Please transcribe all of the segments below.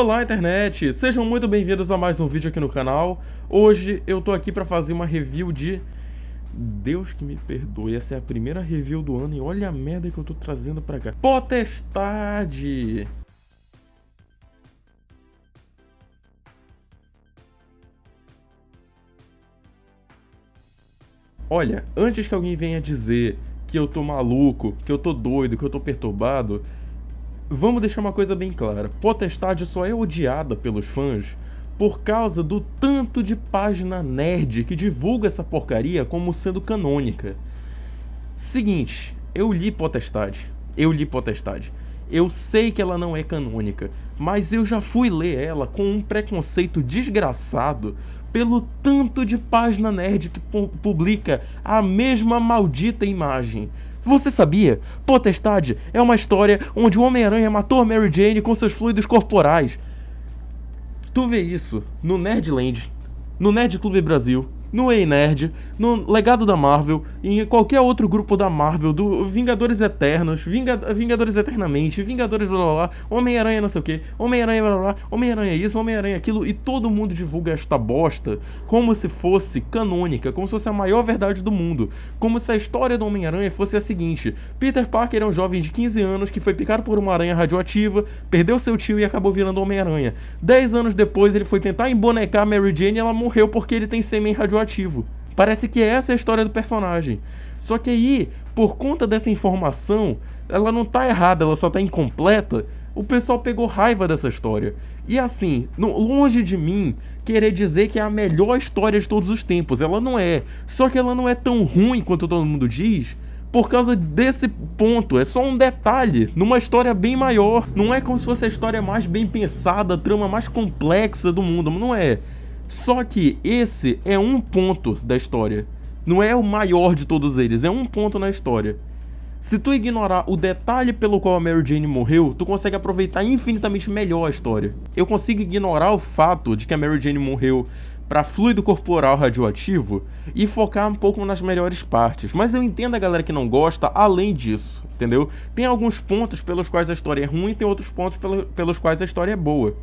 Olá, internet! Sejam muito bem-vindos a mais um vídeo aqui no canal. Hoje eu tô aqui pra fazer uma review de... Deus que me perdoe, essa é a primeira review do ano e olha a merda que eu tô trazendo pra cá. Potestade! Olha, antes que alguém venha dizer que eu tô maluco, que eu tô doido, que eu tô perturbado, vamos deixar uma coisa bem clara. Potestade só é odiada pelos fãs por causa do tanto de página nerd que divulga essa porcaria como sendo canônica. Seguinte, eu li Potestade. Eu sei que ela não é canônica, mas eu já fui ler ela com um preconceito desgraçado pelo tanto de página nerd que publica a mesma maldita imagem. Você sabia? Potestade é uma história onde o Homem-Aranha matou a Mary Jane com seus fluidos corporais. Tu vê isso no Nerdland, no Nerd Clube Brasil, no Ei Nerd, no Legado da Marvel, em qualquer outro grupo da Marvel, do Vingadores Eternos, Vingadores Eternamente, Vingadores blá blá blá, Homem-Aranha não sei o que, Homem-Aranha blá blá blá, Homem-Aranha isso, Homem-Aranha aquilo, e todo mundo divulga esta bosta como se fosse canônica, como se fosse a maior verdade do mundo, como se a história do Homem-Aranha fosse a seguinte: Peter Parker é um jovem de 15 anos que foi picado por uma aranha radioativa, perdeu seu tio e acabou virando Homem-Aranha. 10 anos depois ele foi tentar embonecar a Mary Jane e ela morreu porque ele tem sêmen radioativo. Parece que essa é a história do personagem. Só que aí, por conta dessa informação, ela não tá errada, ela só tá incompleta. O pessoal pegou raiva dessa história. E assim, longe de mim querer dizer que é a melhor história de todos os tempos. Ela não é. Só que ela não é tão ruim quanto todo mundo diz, por causa desse ponto. É só um detalhe numa história bem maior. Não é como se fosse a história mais bem pensada, a trama mais complexa do mundo. Não é. Só que esse é um ponto da história. Não é o maior de todos eles, é um ponto na história. Se tu ignorar o detalhe pelo qual a Mary Jane morreu, tu consegue aproveitar infinitamente melhor a história. Eu consigo ignorar o fato de que a Mary Jane morreu para fluido corporal radioativo e focar um pouco nas melhores partes. Mas eu entendo a galera que não gosta além disso, entendeu? Tem alguns pontos pelos quais a história é ruim e tem outros pontos pelos quais a história é boa.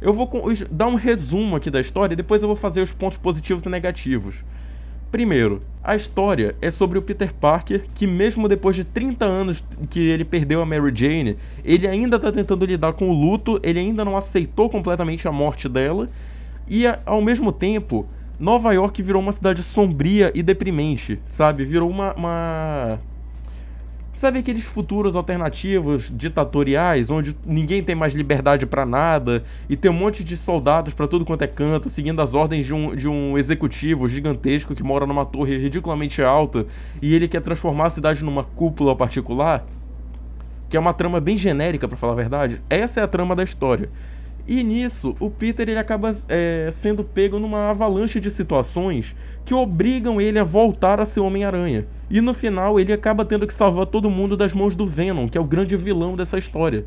Eu vou dar um resumo aqui da história e depois eu vou fazer os pontos positivos e negativos. Primeiro, a história é sobre o Peter Parker, que mesmo depois de 30 anos que ele perdeu a Mary Jane, ele ainda está tentando lidar com o luto, ele ainda não aceitou completamente a morte dela, e ao mesmo tempo, Nova York virou uma cidade sombria e deprimente, sabe? Virou uma... Sabe aqueles futuros alternativos ditatoriais, onde ninguém tem mais liberdade pra nada, e tem um monte de soldados pra tudo quanto é canto, seguindo as ordens de um executivo gigantesco que mora numa torre ridiculamente alta, e ele quer transformar a cidade numa cúpula particular? Que é uma trama bem genérica, pra falar a verdade. Essa é a trama da história. E nisso, o Peter ele acaba sendo pego numa avalanche de situações que obrigam ele a voltar a ser Homem-Aranha. E no final ele acaba tendo que salvar todo mundo das mãos do Venom, que é o grande vilão dessa história.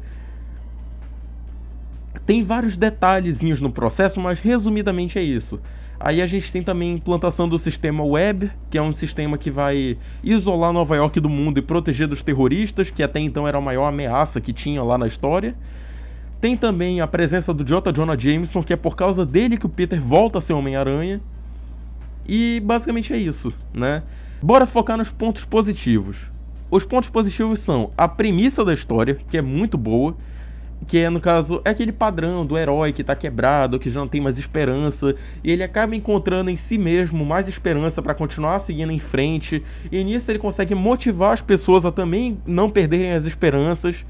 Tem vários detalhezinhos no processo, mas resumidamente é isso. Aí a gente tem também a implantação do sistema Web, que é um sistema que vai isolar Nova York do mundo e proteger dos terroristas, que até então era a maior ameaça que tinha lá na história. Tem também a presença do J. Jonah Jameson, que é por causa dele que o Peter volta a ser Homem-Aranha. E basicamente é isso, né? Bora focar nos pontos positivos. Os pontos positivos são a premissa da história, que é muito boa, que é, no caso, é aquele padrão do herói que tá quebrado, que já não tem mais esperança, e ele acaba encontrando em si mesmo mais esperança para continuar seguindo em frente, e nisso ele consegue motivar as pessoas a também não perderem as esperanças.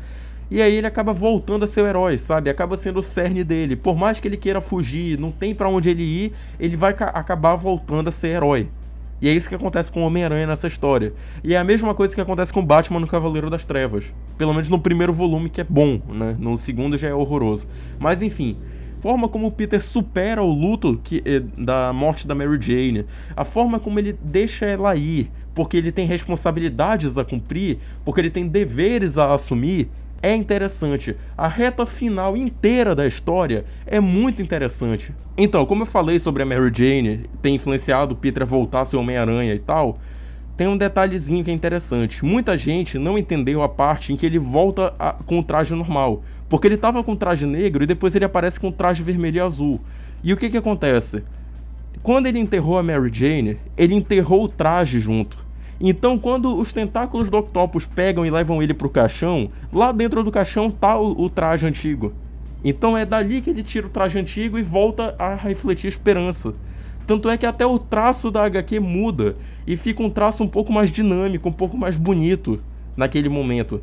E aí ele acaba voltando a ser o herói, sabe? Acaba sendo o cerne dele. Por mais que ele queira fugir, não tem pra onde ele ir, ele vai acabar voltando a ser herói. E é isso que acontece com o Homem-Aranha nessa história. E é a mesma coisa que acontece com o Batman no Cavaleiro das Trevas. Pelo menos no primeiro volume, que é bom, né? No segundo já é horroroso. Mas enfim, forma como o Peter supera o luto da morte da Mary Jane, a forma como ele deixa ela ir, porque ele tem responsabilidades a cumprir, porque ele tem deveres a assumir, é interessante. A reta final inteira da história é muito interessante. Então, como eu falei sobre a Mary Jane ter influenciado o Peter a voltar a ser Homem-Aranha e tal, tem um detalhezinho que é interessante. Muita gente não entendeu a parte em que ele volta com o traje normal. Porque ele tava com o traje negro e depois ele aparece com o traje vermelho e azul. E o que que acontece? Quando ele enterrou a Mary Jane, ele enterrou o traje junto. Então, quando os tentáculos do Octopus pegam e levam ele pro caixão, lá dentro do caixão tá o traje antigo. Então é dali que ele tira o traje antigo e volta a refletir esperança. Tanto é que até o traço da HQ muda e fica um traço um pouco mais dinâmico, um pouco mais bonito naquele momento.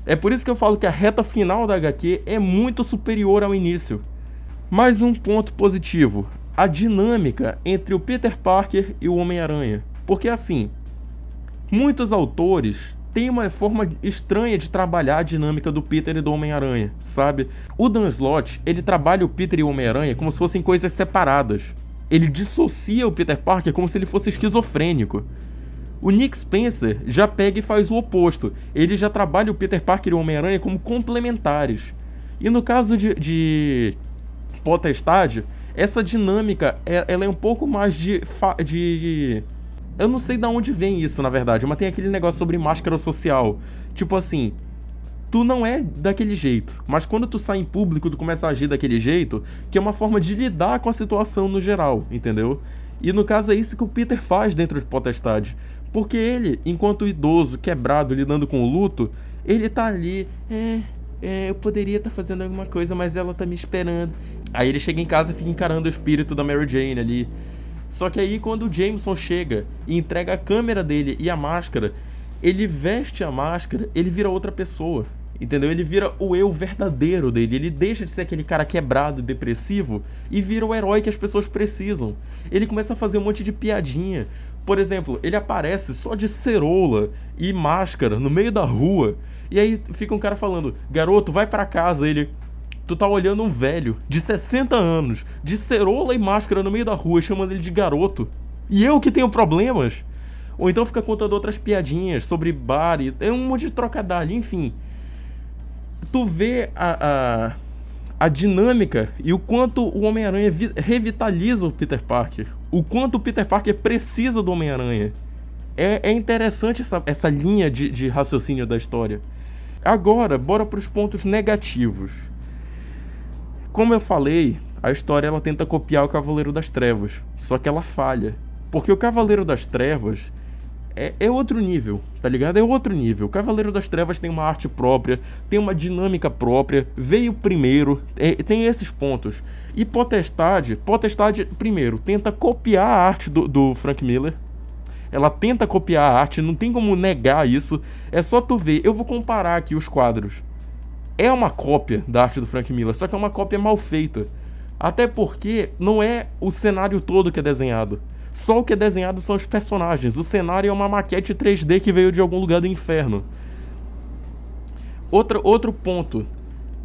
É por isso que eu falo que a reta final da HQ é muito superior ao início. Mais um ponto positivo: a dinâmica entre o Peter Parker e o Homem-Aranha. Porque assim, muitos autores têm uma forma estranha de trabalhar a dinâmica do Peter e do Homem-Aranha, sabe? O Dan Slott, ele trabalha o Peter e o Homem-Aranha como se fossem coisas separadas. Ele dissocia o Peter Parker como se ele fosse esquizofrênico. O Nick Spencer já pega e faz o oposto. Ele já trabalha o Peter Parker e o Homem-Aranha como complementares. E no caso de Potestade, essa dinâmica ela é um pouco mais de... Eu não sei de onde vem isso, na verdade, mas tem aquele negócio sobre máscara social. Tipo assim, tu não é daquele jeito, mas quando tu sai em público, tu começa a agir daquele jeito, que é uma forma de lidar com a situação no geral, entendeu? E no caso é isso que o Peter faz dentro de Potestade. Porque ele, enquanto idoso, quebrado, lidando com o luto, ele tá ali, eu poderia estar fazendo alguma coisa, mas ela tá me esperando. Aí ele chega em casa e fica encarando o espírito da Mary Jane ali. Só que aí quando o Jameson chega e entrega a câmera dele e a máscara, ele veste a máscara, ele vira outra pessoa, entendeu? Ele vira o eu verdadeiro dele, ele deixa de ser aquele cara quebrado e depressivo e vira o herói que as pessoas precisam. Ele começa a fazer um monte de piadinha. Por exemplo, ele aparece só de ceroula e máscara no meio da rua, e aí fica um cara falando: garoto, vai pra casa. Ele: tu tá olhando um velho de 60 anos, de ceroula e máscara no meio da rua, chamando ele de garoto. E eu que tenho problemas? Ou então fica contando outras piadinhas sobre bar e... é um monte de trocadilho, enfim. Tu vê a dinâmica e o quanto o Homem-Aranha revitaliza o Peter Parker. O quanto o Peter Parker precisa do Homem-Aranha. É interessante essa linha de raciocínio da história. Agora, bora pros pontos negativos. Como eu falei, a história ela tenta copiar o Cavaleiro das Trevas, só que ela falha. Porque o Cavaleiro das Trevas é outro nível, tá ligado? É outro nível. O Cavaleiro das Trevas tem uma arte própria, tem uma dinâmica própria, veio primeiro, tem esses pontos. E Potestade, primeiro, tenta copiar a arte do Frank Miller. Ela tenta copiar a arte, não tem como negar isso. É só tu ver. Eu vou comparar aqui os quadros. É uma cópia da arte do Frank Miller, só que é uma cópia mal feita. Até porque não é o cenário todo que é desenhado. Só o que é desenhado são os personagens. O cenário é uma maquete 3D que veio de algum lugar do inferno. Outro ponto.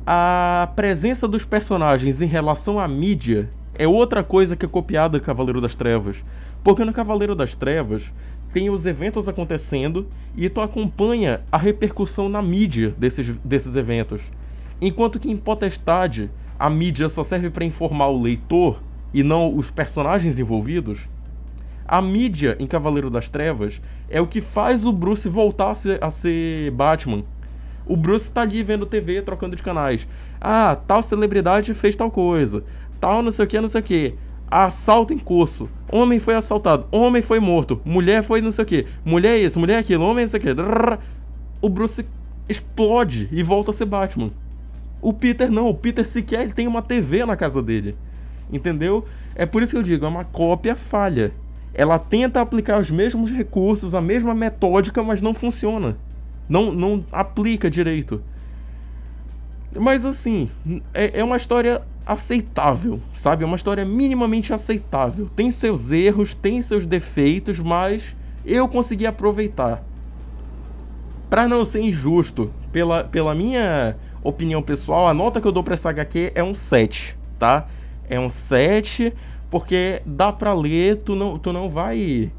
A presença dos personagens em relação à mídia é outra coisa que é copiada do Cavaleiro das Trevas. Porque no Cavaleiro das Trevas tem os eventos acontecendo e tu acompanha a repercussão na mídia desses eventos. Enquanto que em Potestade a mídia só serve para informar o leitor e não os personagens envolvidos. A mídia em Cavaleiro das Trevas é o que faz o Bruce voltar a ser Batman. O Bruce tá ali vendo TV, trocando de canais. Ah, tal celebridade fez tal coisa. Tal não sei o que, não sei o que. Assalto em curso. Homem foi assaltado. Homem foi morto. Mulher foi não sei o que. Mulher isso, mulher aquilo. Homem não sei o que. O Bruce explode e volta a ser Batman. O Peter não. O Peter sequer ele tem uma TV na casa dele. Entendeu? É por isso que eu digo, é uma cópia falha. Ela tenta aplicar os mesmos recursos, a mesma metódica, mas não funciona. Não aplica direito. Mas assim, é uma história aceitável, sabe? É uma história minimamente aceitável. Tem seus erros, tem seus defeitos, mas eu consegui aproveitar. Pra não ser injusto, pela minha opinião pessoal, a nota que eu dou pra essa HQ é um 7, tá? É um 7, porque dá pra ler, tu não vai...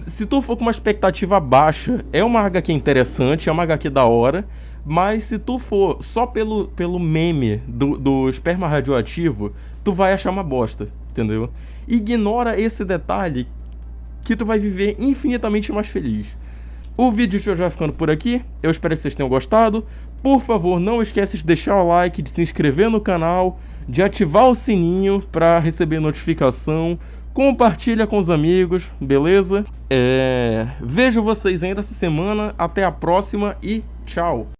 Se tu for com uma expectativa baixa, é uma HQ interessante, é uma HQ da hora, mas se tu for só pelo meme do esperma radioativo, tu vai achar uma bosta, entendeu? Ignora esse detalhe que tu vai viver infinitamente mais feliz. O vídeo de hoje vai ficando por aqui, eu espero que vocês tenham gostado. Por favor, não esquece de deixar o like, de se inscrever no canal, de ativar o sininho para receber notificação, compartilha com os amigos, beleza? Vejo vocês ainda essa semana, até a próxima e tchau!